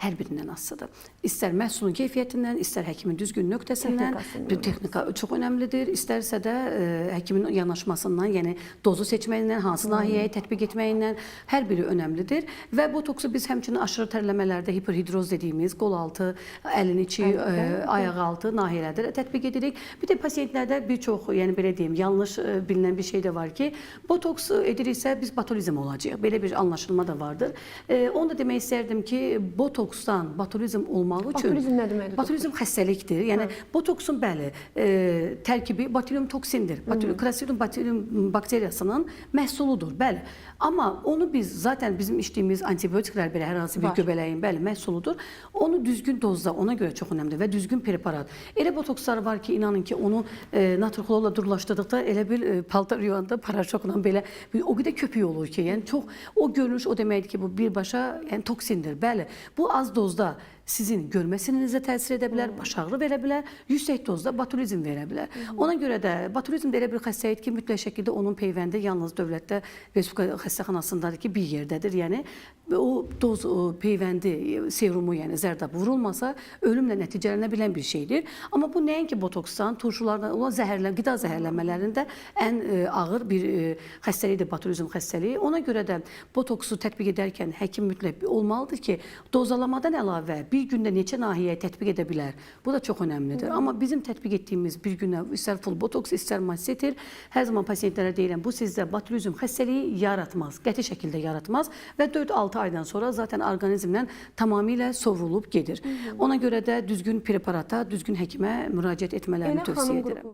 hər birindən asılıdır. İstər məhsulun keyfiyyətindən, istər həkimin düzgün nöqtəsindən, texnika çox önəmlidir. İstərsə də həkimin yanaşmasından, yəni dozu seçməyindən, hansı nahiyəyə tətbiq etməyindən hər biri önəmlidir. Və botoksu biz həmçinin aşırı tərləmələrdə hiperhidroz dediyimiz qol altı, əlin içi, ayaq altı nahiyələrdə tətbiq edirik. Bir də pasientlərdə bir çox, yəni belə deyim, yanlış bilinən bir şey də var ki, botoks ediriksə biz botulizm olacağıq. Belə bir anlaşılma da vardır. Onu da demək istərdim ki, botoksdan botulizm olmağı üçün... Botulizm nə deməkdir? Botulizm xəstəlikdir. Yəni, botoksun bəli, tərkibi botulium toksindir. Clostridium botulium bakteriyasının məhsuludur, bəli. Amma onu biz, zaten bizim içdiyimiz antibiotiklər belə hər hansı bir göbələyin, bəli, məhsuludur. Onu düzgün dozda, ona görə çox önəmlidir və düzgün preparat. Elə botokslar var ki, inanın ki, onu natriklorla durlaşdırdıqda elə bir paltar yuyanda paraşokla belə o qədər köpük olur ki, yəni çox o görünüş o deməkdir ki, bu birbaşa yəni toksindir. Bəli, bu az dozda sizin görmə sinizə təsir edə bilər, baş ağrı verə bilər, yüksək dozda botulizm verə bilər. Ona görə də botulizm də elə bir xəstəlikdir ki, mütləq şəkildə onun peyvəndi yalnız dövlətdə Respublika xəstəxanasındadır ki, bir yerdədir. Yəni o doz peyvəndi serumu, yəni zərdab vurulmasa ölümlə nəticələnə bilən bir şeydir. Amma bu nəinki botoksdan, turşulardan olan qida zəhərlənmələrində ən ağır bir xəstəlikdir botulizm xəstəliyi. Ona görə də botoksu tətbiq edərkən həkim mütləq olmalıdır ki, dozalamadan əlavə bir gündə neçə nahiyəyə tətbiq edə bilər. Bu da çox önəmlidir. Amma bizim tətbiq etdiyimiz bir günə istər full botoks, istər masseter, hər zaman pasientlərə deyirəm, bu sizdə botulizm xəstəliyi yaratmaz, qəti şəkildə yaratmaz və 4-6 aydan sonra zaten orqanizmdən tamamilə sovrulub gedir. Ona görə də düzgün preparata, düzgün həkimə müraciət etmələrini tövsiyə edirəm.